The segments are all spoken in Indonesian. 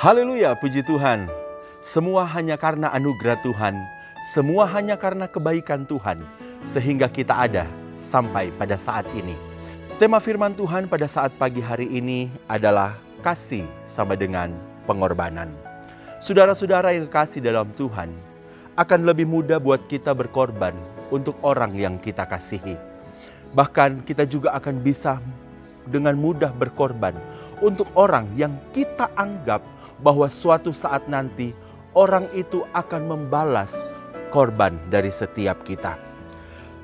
Haleluya, puji Tuhan. Semua hanya karena anugerah Tuhan, semua hanya karena kebaikan Tuhan, sehingga kita ada sampai pada saat ini. Tema firman Tuhan pada saat pagi hari ini adalah kasih sama dengan pengorbanan. Saudara-saudara yang kekasih dalam Tuhan, akan lebih mudah buat kita berkorban untuk orang yang kita kasihi. Bahkan kita juga akan bisa dengan mudah berkorban untuk orang yang kita anggap bahwa suatu saat nanti orang itu akan membalas korban dari setiap kita.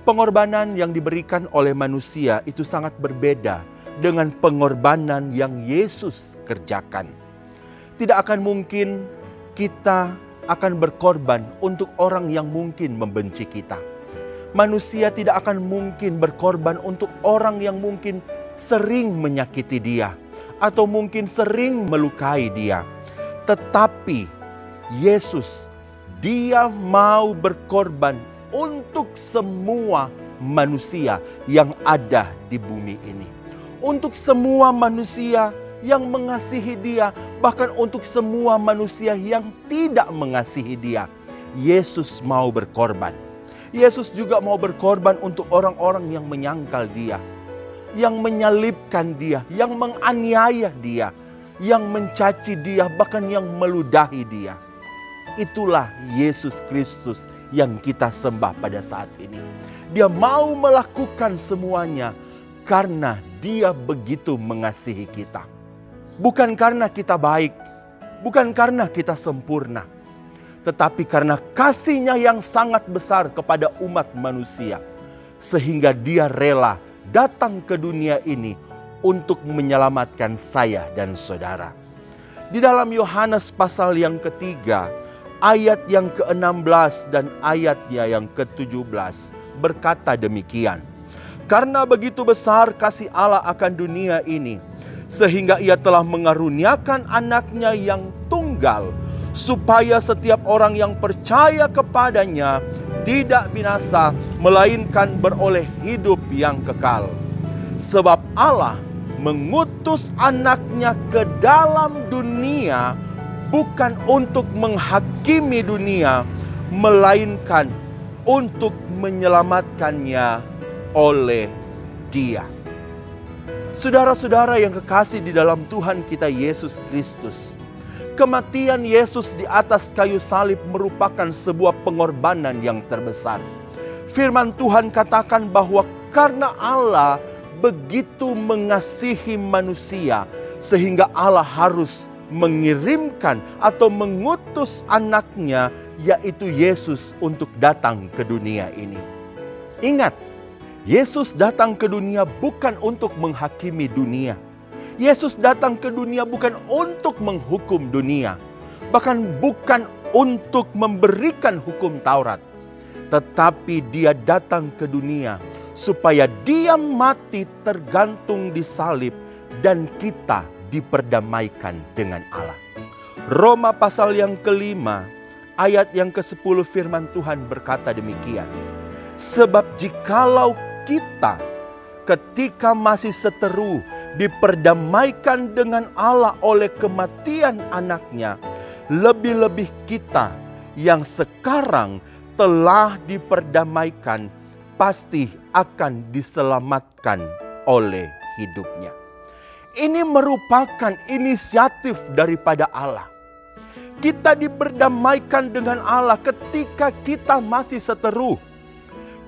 Pengorbanan yang diberikan oleh manusia itu sangat berbeda dengan pengorbanan yang Yesus kerjakan. Tidak akan mungkin kita akan berkorban untuk orang yang mungkin membenci kita. Manusia tidak akan mungkin berkorban untuk orang yang mungkin sering menyakiti dia atau mungkin sering melukai dia. Tetapi Yesus, dia mau berkorban untuk semua manusia yang ada di bumi ini. Untuk semua manusia yang mengasihi dia, bahkan untuk semua manusia yang tidak mengasihi dia. Yesus mau berkorban. Yesus juga mau berkorban untuk orang-orang yang menyangkal dia, yang menyalibkan dia, yang menganiaya dia, yang mencaci dia, bahkan yang meludahi dia. Itulah Yesus Kristus yang kita sembah pada saat ini. Dia mau melakukan semuanya karena dia begitu mengasihi kita. Bukan karena kita baik, bukan karena kita sempurna, tetapi karena kasih-Nya yang sangat besar kepada umat manusia, sehingga dia rela datang ke dunia ini untuk menyelamatkan saya dan saudara. Di dalam Yohanes pasal yang ketiga, ayat yang ke-16 dan ayatnya yang ke-17 berkata demikian. Karena begitu besar kasih Allah akan dunia ini, sehingga ia telah mengaruniakan anaknya yang tunggal, supaya setiap orang yang percaya kepadanya tidak binasa, melainkan beroleh hidup yang kekal. Sebab Allah mengutus anaknya ke dalam dunia bukan untuk menghakimi dunia, melainkan untuk menyelamatkannya oleh Dia. Saudara-saudara yang kekasih di dalam Tuhan kita Yesus Kristus, kematian Yesus di atas kayu salib merupakan sebuah pengorbanan yang terbesar. Firman Tuhan katakan bahwa karena Allah begitu mengasihi manusia, sehingga Allah harus mengirimkan atau mengutus anaknya, yaitu Yesus, untuk datang ke dunia ini. Ingat, Yesus datang ke dunia bukan untuk menghakimi dunia. Yesus datang ke dunia bukan untuk menghukum dunia, bahkan bukan untuk memberikan hukum Taurat. Tetapi dia datang ke dunia supaya dia mati tergantung di salib dan kita diperdamaikan dengan Allah. Roma pasal yang ke-5 ayat yang ke-10 firman Tuhan berkata demikian. Sebab jikalau kita ketika masih seteru diperdamaikan dengan Allah oleh kematian anaknya, lebih-lebih kita yang sekarang telah diperdamaikan pasti akan diselamatkan oleh hidupnya. Ini merupakan inisiatif daripada Allah. Kita diperdamaikan dengan Allah ketika kita masih seteru.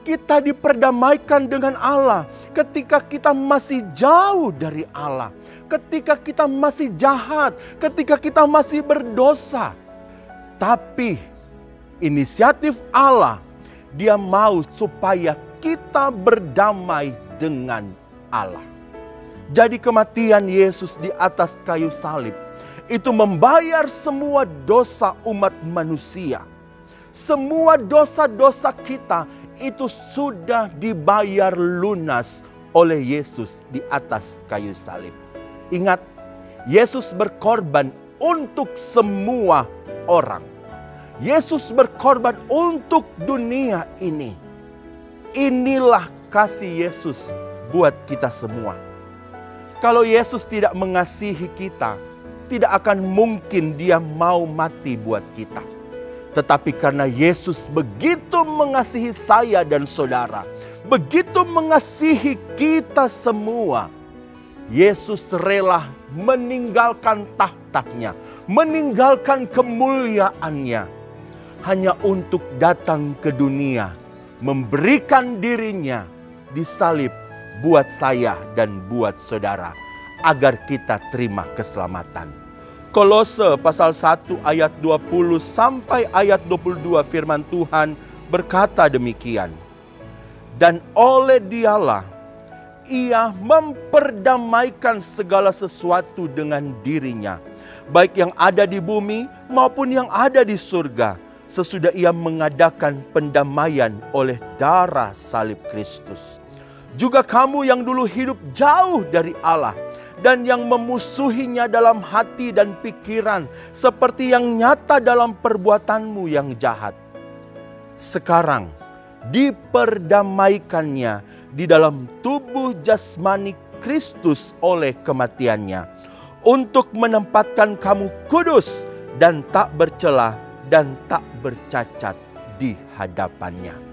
Kita diperdamaikan dengan Allah ketika kita masih jauh dari Allah. Ketika kita masih jahat, ketika kita masih berdosa. Tapi inisiatif Allah, Dia mau supaya kita berdamai dengan Allah. Jadi kematian Yesus di atas kayu salib itu membayar semua dosa umat manusia. Semua dosa-dosa kita itu sudah dibayar lunas oleh Yesus di atas kayu salib. Ingat, Yesus berkorban untuk semua orang. Yesus berkorban untuk dunia ini. Inilah kasih Yesus buat kita semua. Kalau Yesus tidak mengasihi kita, tidak akan mungkin dia mau mati buat kita. Tetapi karena Yesus begitu mengasihi saya dan saudara, begitu mengasihi kita semua, Yesus rela meninggalkan tahtanya, meninggalkan kemuliaannya, hanya untuk datang ke dunia, memberikan dirinya disalib buat saya dan buat saudara, agar kita terima keselamatan. Kolose pasal 1 ayat 20 sampai ayat 22 firman Tuhan berkata demikian. Dan oleh Dialah Ia memperdamaikan segala sesuatu dengan dirinya, baik yang ada di bumi maupun yang ada di surga, sesudah Ia mengadakan pendamaian oleh darah salib Kristus. Juga kamu yang dulu hidup jauh dari Allah dan yang memusuhinya dalam hati dan pikiran, seperti yang nyata dalam perbuatanmu yang jahat, sekarang diperdamaikannya di dalam tubuh jasmani Kristus oleh kematiannya, untuk menempatkan kamu kudus dan tak bercela dan tak bercacat di hadapannya.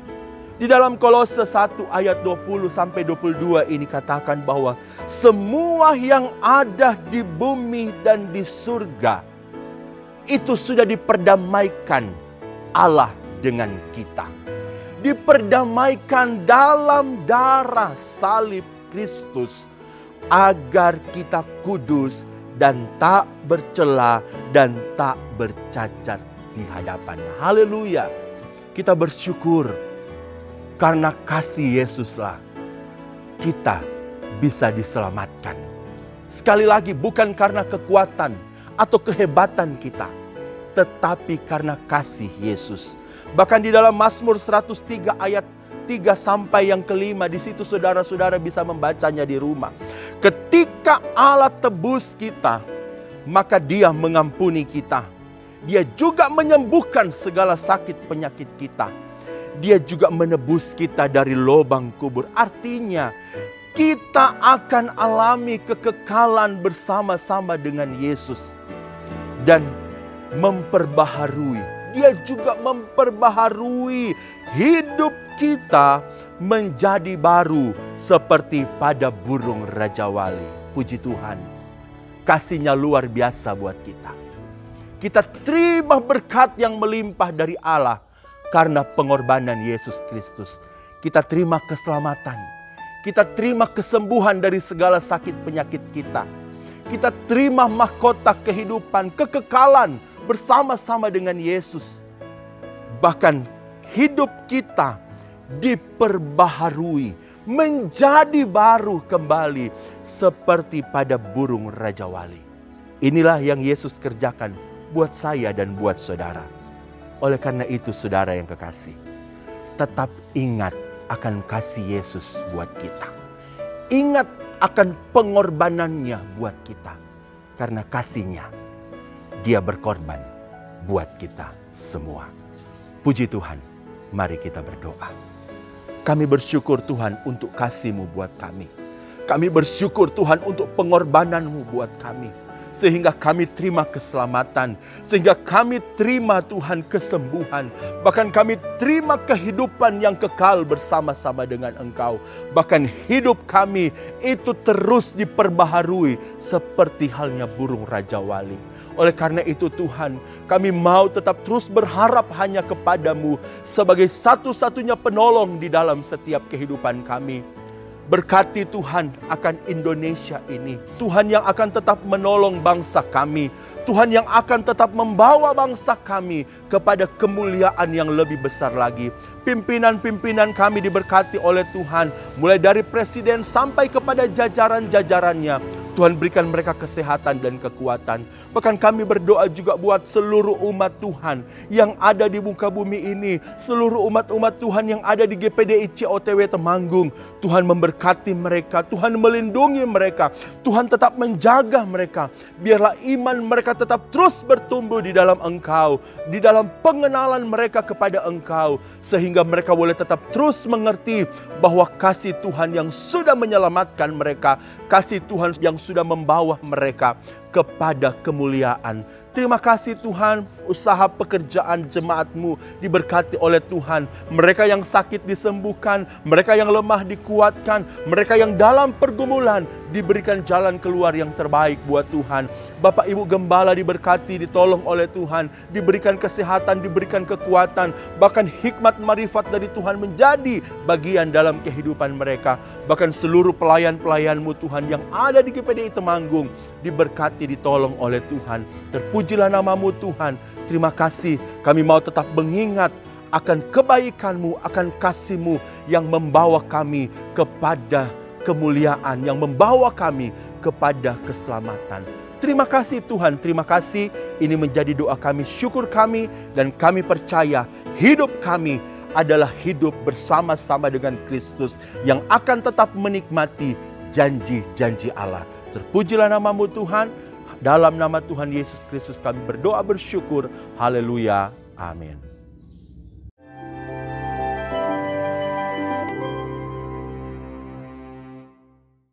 Di dalam Kolose 1 ayat 20 sampai 22 ini katakan bahwa semua yang ada di bumi dan di surga itu sudah diperdamaikan Allah dengan kita. Diperdamaikan dalam darah salib Kristus agar kita kudus dan tak bercela dan tak bercacat di hadapannya. Haleluya. Kita bersyukur karena kasih Yesuslah kita bisa diselamatkan. Sekali lagi, bukan karena kekuatan atau kehebatan kita, tetapi karena kasih Yesus. Bahkan di dalam Mazmur 103 ayat 3 sampai yang kelima, di situ saudara-saudara bisa membacanya di rumah. Ketika Allah tebus kita, maka Dia mengampuni kita. Dia juga menyembuhkan segala sakit penyakit kita. Dia juga menebus kita dari lubang kubur. Artinya kita akan alami kekekalan bersama-sama dengan Yesus. Dan memperbaharui, Dia juga memperbaharui hidup kita menjadi baru seperti pada burung Raja Wali. Puji Tuhan, kasih-Nya luar biasa buat kita. Kita terima berkat yang melimpah dari Allah karena pengorbanan Yesus Kristus. Kita terima keselamatan. Kita terima kesembuhan dari segala sakit penyakit kita. Kita terima mahkota kehidupan, kekekalan bersama-sama dengan Yesus. Bahkan hidup kita diperbaharui, menjadi baru kembali seperti pada burung Raja Wali. Inilah yang Yesus kerjakan buat saya dan buat saudara. Oleh karena itu saudara yang kekasih, tetap ingat akan kasih Yesus buat kita. Ingat akan pengorbanannya buat kita. Karena kasih-Nya, Dia berkorban buat kita semua. Puji Tuhan, mari kita berdoa. Kami bersyukur Tuhan untuk kasih-Mu buat kami. Kami bersyukur Tuhan untuk pengorbanan-Mu buat kami. Sehingga kami terima keselamatan, sehingga kami terima Tuhan kesembuhan, bahkan kami terima kehidupan yang kekal bersama-sama dengan Engkau. Bahkan hidup kami itu terus diperbaharui seperti halnya burung Raja Wali. Oleh karena itu Tuhan, kami mau tetap terus berharap hanya kepada-Mu sebagai satu-satunya penolong di dalam setiap kehidupan kami. Berkati Tuhan akan Indonesia ini. Tuhan yang akan tetap menolong bangsa kami. Tuhan yang akan tetap membawa bangsa kami kepada kemuliaan yang lebih besar lagi. Pimpinan-pimpinan kami diberkati oleh Tuhan. Mulai dari presiden sampai kepada jajaran-jajarannya. Tuhan berikan mereka kesehatan dan kekuatan. Bahkan kami berdoa juga buat seluruh umat Tuhan yang ada di muka bumi ini. Seluruh umat-umat Tuhan yang ada di GPDI COTW Temanggung. Tuhan memberkati mereka. Tuhan melindungi mereka. Tuhan tetap menjaga mereka. Biarlah iman mereka tetap terus bertumbuh di dalam Engkau. Di dalam pengenalan mereka kepada Engkau. Sehingga mereka boleh tetap terus mengerti bahwa kasih Tuhan yang sudah menyelamatkan mereka. Kasih Tuhan yang sudah membawa mereka kepada kemuliaan. Terima kasih Tuhan, usaha pekerjaan jemaat-Mu diberkati oleh Tuhan. Mereka yang sakit disembuhkan, mereka yang lemah dikuatkan, mereka yang dalam pergumulan diberikan jalan keluar yang terbaik buat Tuhan. Bapak Ibu Gembala diberkati, ditolong oleh Tuhan, diberikan kesehatan, diberikan kekuatan, bahkan hikmat marifat dari Tuhan menjadi bagian dalam kehidupan mereka. Bahkan seluruh pelayan-pelayan-Mu Tuhan yang ada di GPDI Temanggung diberkati, ditolong oleh Tuhan. Terpujilah nama-Mu Tuhan. Terima kasih, kami mau tetap mengingat akan kebaikan-Mu, akan kasih-Mu yang membawa kami kepada kemuliaan, yang membawa kami kepada keselamatan. Terima kasih Tuhan, terima kasih. Ini menjadi doa kami, syukur kami, dan kami percaya hidup kami adalah hidup bersama-sama dengan Kristus yang akan tetap menikmati janji-janji Allah. Terpujilah nama-Mu Tuhan. Dalam nama Tuhan Yesus Kristus kami berdoa bersyukur. Haleluya. Amin.